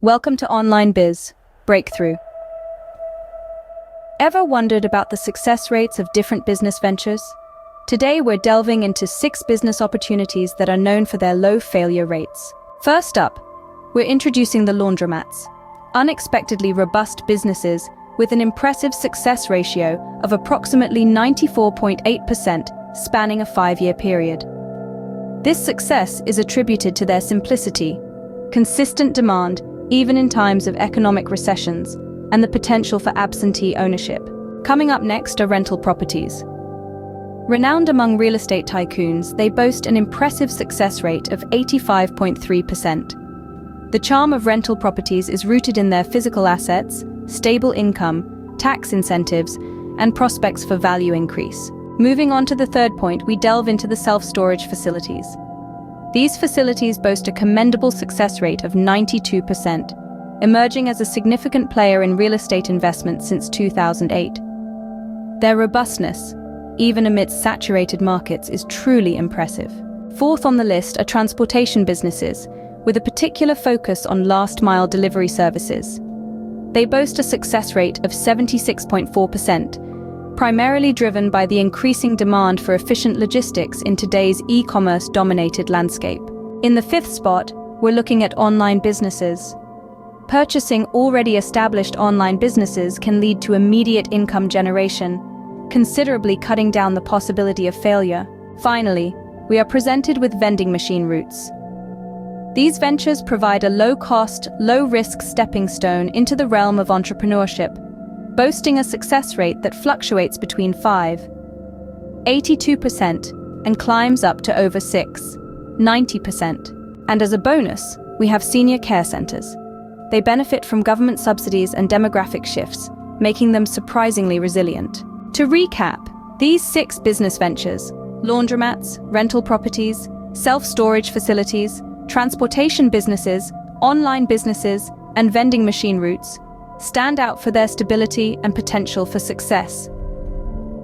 Welcome to Online Biz Breakthrough. Ever wondered about the success rates of different business ventures? Today we're delving into 6 business opportunities that are known for their low failure rates. First up, we're introducing the laundromats, unexpectedly robust businesses with an impressive success ratio of approximately 94.8% spanning a 5-year period. This success is attributed to their simplicity, consistent demand, even in times of economic recessions, and the potential for absentee ownership. Coming up next are rental properties. Renowned among real estate tycoons, they boast an impressive success rate of 85.3%. The charm of rental properties is rooted in their physical assets, stable income, tax incentives, and prospects for value increase. Moving on to the third point, we delve into the self-storage facilities. These facilities boast a commendable success rate of 92%, emerging as a significant player in real estate investment since 2008. Their robustness, even amidst saturated markets, is truly impressive. Fourth on the list are transportation businesses, with a particular focus on last-mile delivery services. They boast a success rate of 76.4%, primarily driven by the increasing demand for efficient logistics in today's e-commerce-dominated landscape. In the fifth spot, we're looking at online businesses. Purchasing already established online businesses can lead to immediate income generation, considerably cutting down the possibility of failure. Finally, we are presented with vending machine routes. These ventures provide a low-cost, low-risk stepping stone into the realm of entrepreneurship, boasting a success rate that fluctuates between 5.82% and climbs up to over 6.90%. And as a bonus, we have senior care centers. They benefit from government subsidies and demographic shifts, making them surprisingly resilient. To recap, these 6 business ventures, laundromats, rental properties, self-storage facilities, transportation businesses, online businesses, and vending machine routes, stand out for their stability and potential for success.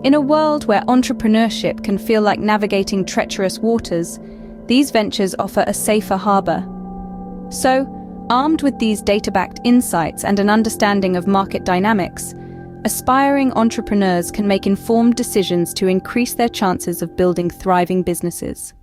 In a world where entrepreneurship can feel like navigating treacherous waters, these ventures offer a safer harbor. So, armed with these data-backed insights and an understanding of market dynamics, aspiring entrepreneurs can make informed decisions to increase their chances of building thriving businesses.